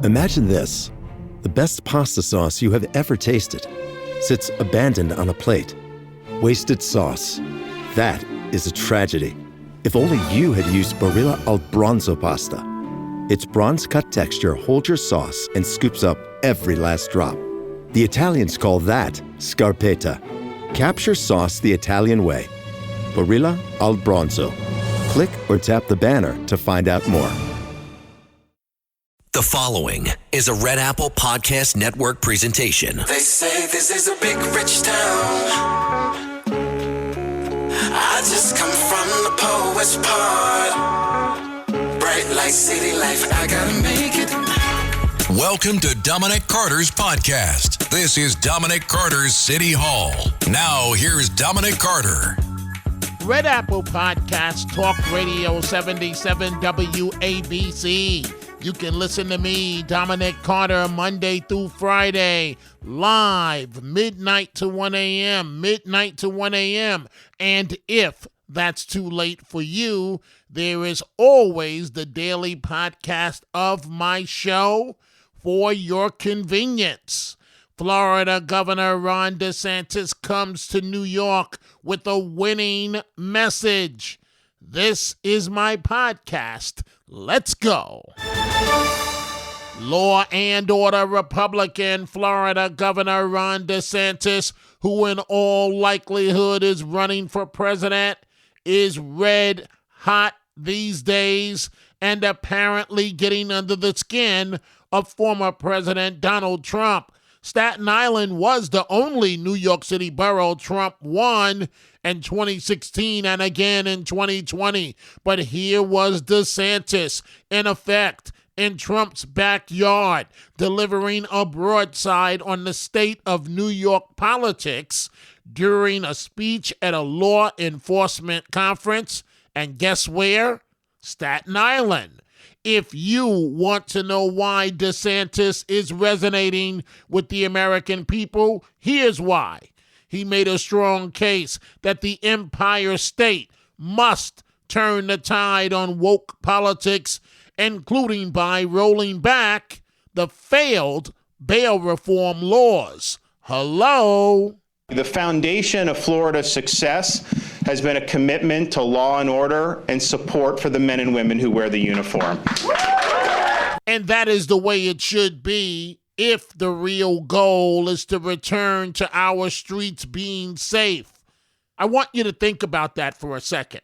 Imagine this. The best pasta sauce you have ever tasted sits abandoned on a plate. Wasted sauce. That is a tragedy. If only you had used Barilla al Bronzo pasta. Its bronze-cut texture holds your sauce and scoops up every last drop. The Italians call that scarpetta. Capture sauce the Italian way. Barilla al Bronzo. Click or tap the banner to find out more. The following is a Red Apple Podcast Network presentation. They say this is a big rich town. I just come from the poet's part. Bright light, city life, I gotta make it. Welcome to Dominic Carter's podcast. This is Dominic Carter's City Hall. Now, here's Dominic Carter. Red Apple Podcast, Talk Radio 77 WABC. You can listen to me, Dominic Carter, Monday through Friday, live, midnight to 1 a.m., And if that's too late for you, there is always the daily podcast of my show for your convenience. Florida Governor Ron DeSantis comes to New York with a winning message. This is my podcast. Let's go. Law and Order Republican Florida Governor Ron DeSantis, who in all likelihood is running for president, is red hot these days and apparently getting under the skin of former President Donald Trump. Staten Island was the only New York City borough Trump won in 2016 and again in 2020. But here was DeSantis, in effect, in Trump's backyard, delivering a broadside on the state of New York politics during a speech at a law enforcement conference. And guess where? Staten Island. If you want to know why DeSantis is resonating with the American people, here's why. He made a strong case that the Empire State must turn the tide on woke politics, including by rolling back the failed bail reform laws. Hello? The foundation of Florida's success has been a commitment to law and order and support for the men and women who wear the uniform. And that is the way it should be if the real goal is to return to our streets being safe. I want you to think about that for a second.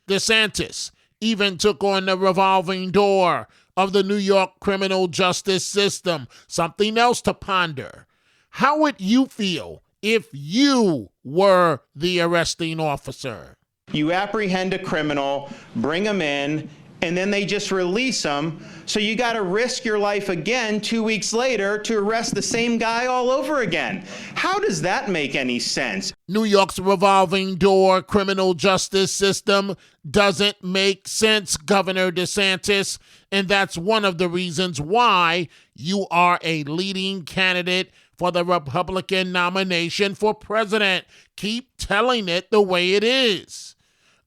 DeSantis even took on the revolving door of the New York criminal justice system. Something else to ponder. How would you feel if you were the arresting officer? You apprehend a criminal, bring him in, and then they just release him. So you got to risk your life again 2 weeks later to arrest the same guy all over again. How does that make any sense? New York's revolving door criminal justice system doesn't make sense, Governor DeSantis, and that's one of the reasons why you are a leading candidate for the Republican nomination for president. Keep telling it the way it is.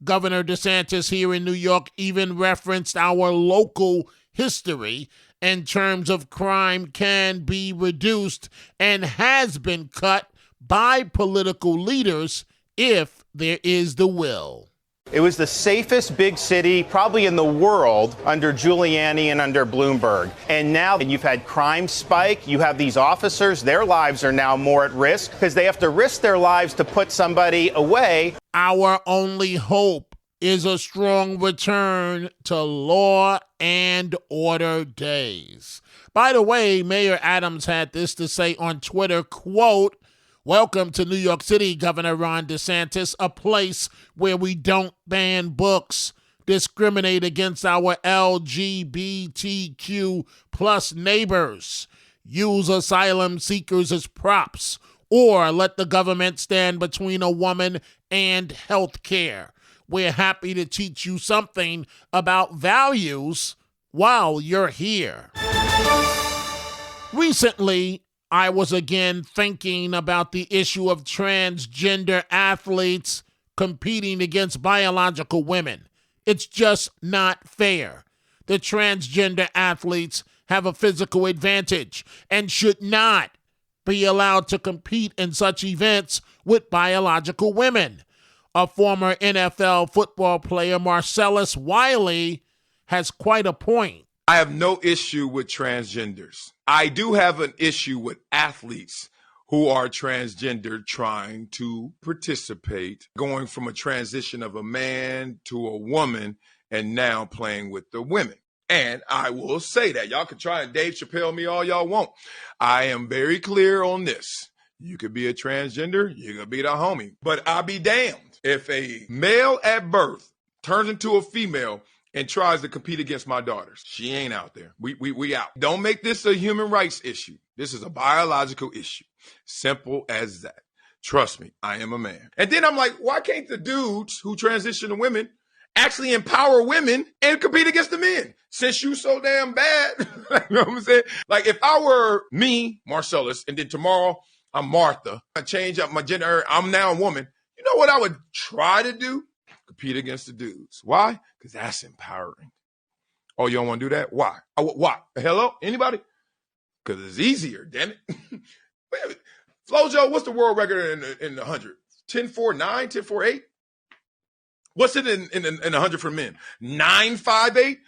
Governor DeSantis here in New York even referenced our local history in terms of crime can be reduced and has been cut by political leaders if there is the will. It was the safest big city probably in the world under Giuliani and under Bloomberg. And now you've had crime spike. You have these officers. Their lives are now more at risk because they have to risk their lives to put somebody away. Our only hope is a strong return to law and order days. By the way, Mayor Adams had this to say on Twitter, quote, "Welcome to New York City, Governor Ron DeSantis, a place where we don't ban books, discriminate against our LGBTQ plus neighbors, use asylum seekers as props, or let the government stand between a woman and health care. We're happy to teach you something about values while you're here." Recently, I was again thinking about the issue of transgender athletes competing against biological women. It's just not fair. The transgender athletes have a physical advantage and should not be allowed to compete in such events with biological women. A former NFL football player, Marcellus Wiley, has quite a point. I have no issue with transgenders. I do have an issue with athletes who are transgender trying to participate, going from a transition of a man to a woman and now playing with the women. And I will say that. Y'all can try and Dave Chappelle me all y'all want. I am very clear on this. You could be a transgender, you could be the homie. But I'll be damned if a male at birth turns into a female and tries to compete against my daughters. She ain't out there. We out. Don't make this a human rights issue. This is a biological issue. Simple as that. Trust me, I am a man. And then I'm like, why can't the dudes who transition to women actually empower women and compete against the men? Since you so damn bad, you know what I'm saying? Like if I were me, Marcellus, and then tomorrow I'm Martha, I change up my gender, I'm now a woman. You know what I would try to do? Compete against the dudes. Why? Because that's empowering. Oh, you don't want to do that? Why? Why? Hello? Anybody? Because it's easier, damn it. Flojo, what's the world record in the 100? 10.49, 10.48? What's it in 100 for men? 9.58?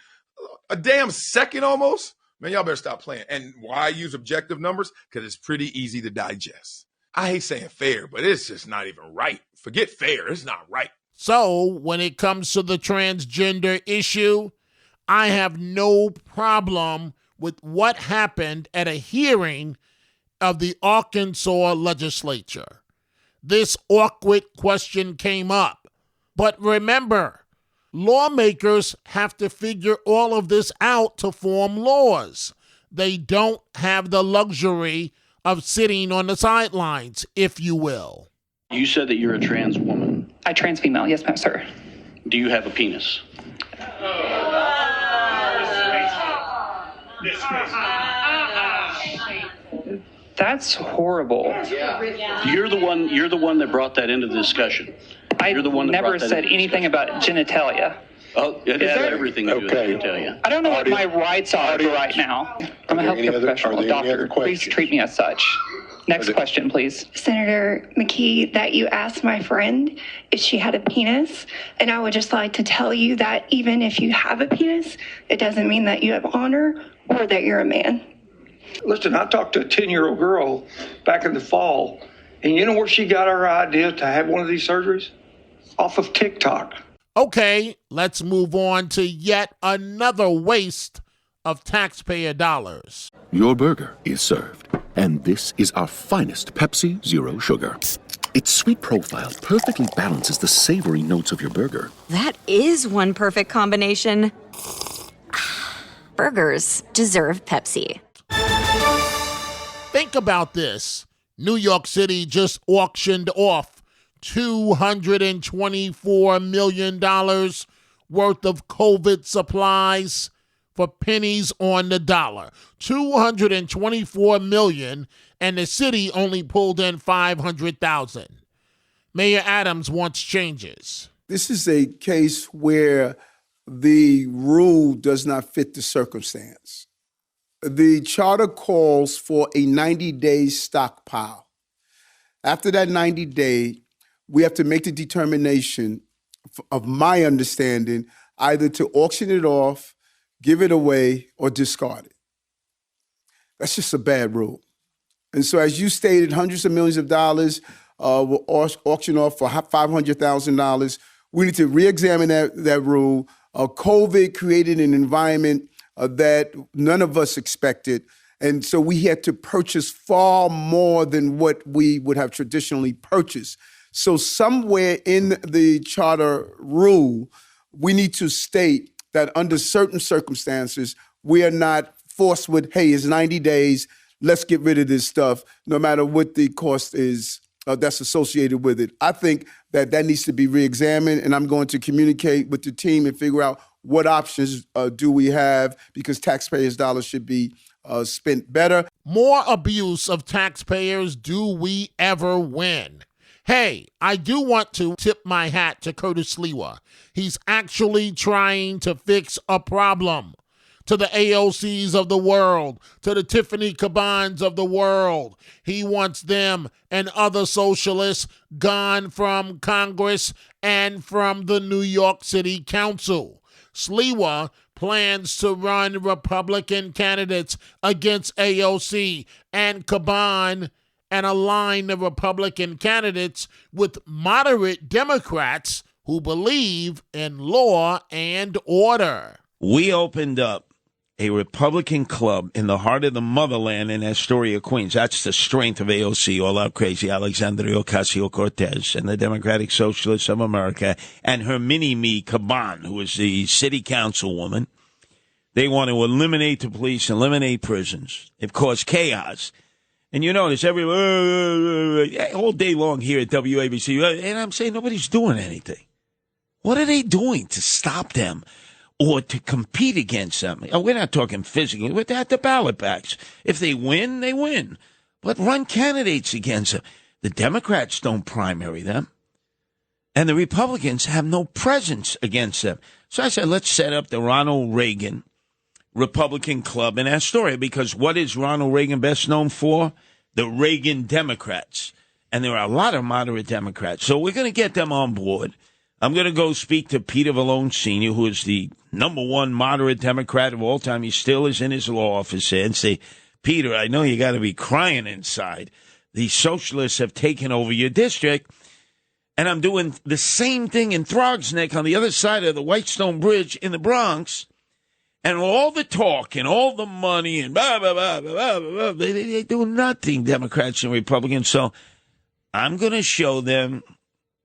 A damn second almost? Man, y'all better stop playing. And why I use objective numbers? Because it's pretty easy to digest. I hate saying fair, but it's just not even right. Forget fair. It's not right. So when it comes to the transgender issue, I have no problem with what happened at a hearing of the Arkansas legislature. This awkward question came up. But remember, lawmakers have to figure all of this out to form laws. They don't have the luxury of sitting on the sidelines, if you will. You said that you're a trans woman. A trans female, yes, ma'am, sir. Do you have a penis? That's horrible. You're the one that brought that into the discussion. You're the one that never said anything about genitalia. Oh, it has everything to do with genitalia. I don't know what my rights are right now. I'm a healthcare professional, a doctor. Please treat me as such. Next question, please. Senator McKee, that you asked my friend if she had a penis, and I would just like to tell you that even if you have a penis, it doesn't mean that you have honor or that you're a man. Listen, I talked to a 10-year-old girl back in the fall, and you know where she got her idea to have one of these surgeries? Off of TikTok. Okay, let's move on to yet another waste of taxpayer dollars. Your burger is served, and this is our finest Pepsi Zero Sugar. Its sweet profile perfectly balances the savory notes of your burger. That is one perfect combination. Burgers deserve Pepsi. Think about this. New York City just auctioned off $224 million worth of COVID supplies for pennies on the dollar. $224 million, and the city only pulled in $500,000. Mayor Adams wants changes. This is a case where the rule does not fit the circumstance. The charter calls for a 90-day stockpile. After that 90-day, we have to make the determination, of my understanding, either to auction it off, give it away, or discard it. That's just a bad rule. And so as you stated, hundreds of millions of dollars will auction off for $500,000. We need to re-examine that rule. COVID created an environment that none of us expected. And so we had to purchase far more than what we would have traditionally purchased. So somewhere in the charter rule, we need to state that under certain circumstances, we are not forced with, hey, it's 90 days, let's get rid of this stuff, no matter what the cost is that's associated with it. I think that needs to be reexamined, and I'm going to communicate with the team and figure out what options do we have, because taxpayers' dollars should be spent better. More abuse of taxpayers. Do we ever win? Hey, I do want to tip my hat to Curtis Sliwa. He's actually trying to fix a problem. to the AOCs of the world, to the Tiffany Cabans of the world. He wants them and other socialists gone from Congress and from the New York City Council. Sliwa plans to run Republican candidates against AOC and Caban and align the Republican candidates with moderate Democrats who believe in law and order. We opened up a Republican club in the heart of the motherland in Astoria, Queens. That's the strength of AOC, all out crazy, Alexandria Ocasio-Cortez, and the Democratic Socialists of America, and her mini-me, Caban, who is the city councilwoman. They want to eliminate the police, eliminate prisons. They've caused chaos. And you notice all day long here at WABC, and I'm saying nobody's doing anything. What are they doing to stop them or to compete against them? Oh, we're not talking physically. We're at the ballot box. If they win, they win. But run candidates against them. The Democrats don't primary them. And the Republicans have no presence against them. So I said, let's set up the Ronald Reagan Republican Club in Astoria, because what is Ronald Reagan best known for? The Reagan Democrats. And there are a lot of moderate Democrats. So we're going to get them on board. I'm going to go speak to Peter Vallone Sr., who is the number one moderate Democrat of all time. He still is in his law office there, and say, Peter, I know you got to be crying inside. The socialists have taken over your district, and I'm doing the same thing in Throgs Neck on the other side of the Whitestone Bridge in the Bronx. And all the talk and all the money and blah, blah, blah, blah, blah, blah, they do nothing, Democrats and Republicans. So I'm going to show them,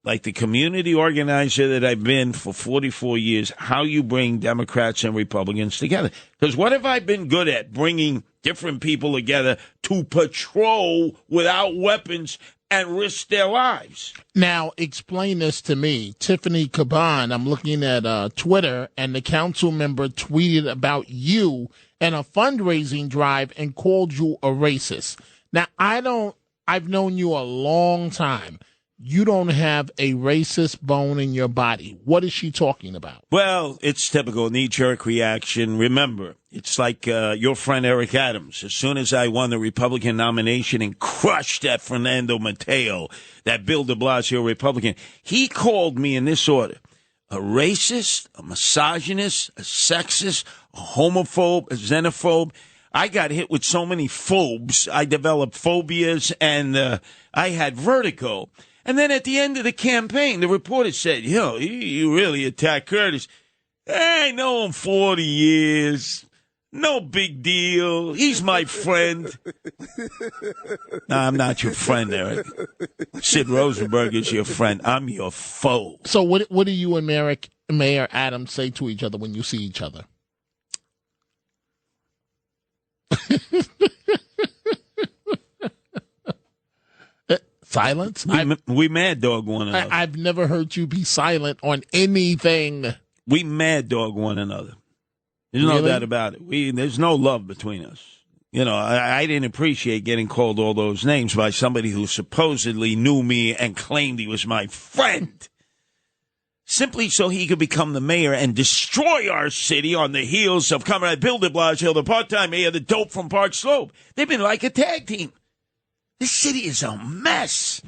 like the community organizer that I've been for 44 years, how you bring Democrats and Republicans together. Because what have I been good at? Bringing different people together to patrol without weapons and risk their lives. Now, explain this to me. Tiffany Caban, I'm looking at Twitter, and the council member tweeted about you and a fundraising drive and called you a racist. Now, I've known you a long time. You don't have a racist bone in your body. What is she talking about? Well, it's typical knee-jerk reaction. Remember, it's like your friend Eric Adams. As soon as I won the Republican nomination and crushed that Fernando Mateo, that Bill de Blasio Republican, he called me in this order: a racist, a misogynist, a sexist, a homophobe, a xenophobe. I got hit with so many phobes. I developed phobias, and I had vertigo. And then at the end of the campaign, the reporter said, you really attacked Curtis. I know him 40 years. No big deal. He's my friend. No, I'm not your friend, Eric. Sid Rosenberg is your friend. I'm your foe. So what do you and Mayor Adams say to each other when you see each other? Silence? We mad dog one another. I've never heard you be silent on anything. We mad dog one another. There's no doubt about it. There's no love between us. You know, I didn't appreciate getting called all those names by somebody who supposedly knew me and claimed he was my friend, simply so he could become the mayor and destroy our city on the heels of Comrade Bill de Blasio, the part-time mayor, the dope from Park Slope. They've been like a tag team. This city is a mess.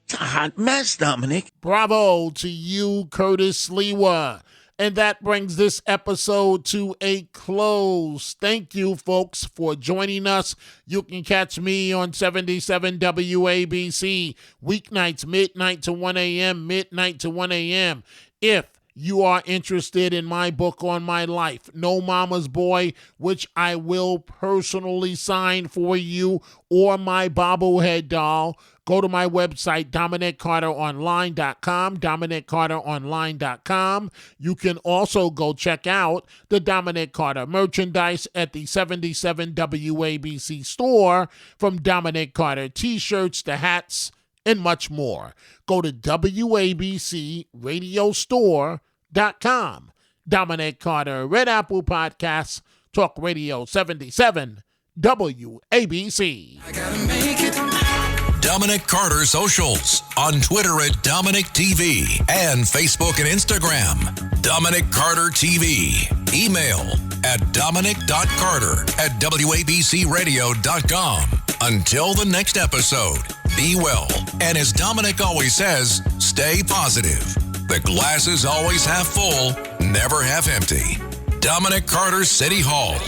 It's a hot mess, Dominic. Bravo to you, Curtis Sliwa. And that brings this episode to a close. Thank you, folks, for joining us. You can catch me on 77 WABC, weeknights, midnight to 1 a.m., midnight to 1 a.m. If you are interested in my book on my life, No Mama's Boy, which I will personally sign for you, or my bobblehead doll, go to my website, DominicCarterOnline.com, DominicCarterOnline.com. You can also go check out the Dominic Carter merchandise at the 77 WABC store, from Dominic Carter t-shirts to hats and much more. Go to WABCRadiostore.com. Dominic Carter, Red Apple Podcasts, Talk Radio 77, WABC. I gotta make it. Dominic Carter Socials on Twitter at Dominic TV and Facebook and Instagram. Dominic Carter TV. Email at dominic.carter@wabcradio.com. Until the next episode, be well. And as Dominic always says, stay positive. The glass is always half full, never half empty. Dominic Carter City Hall.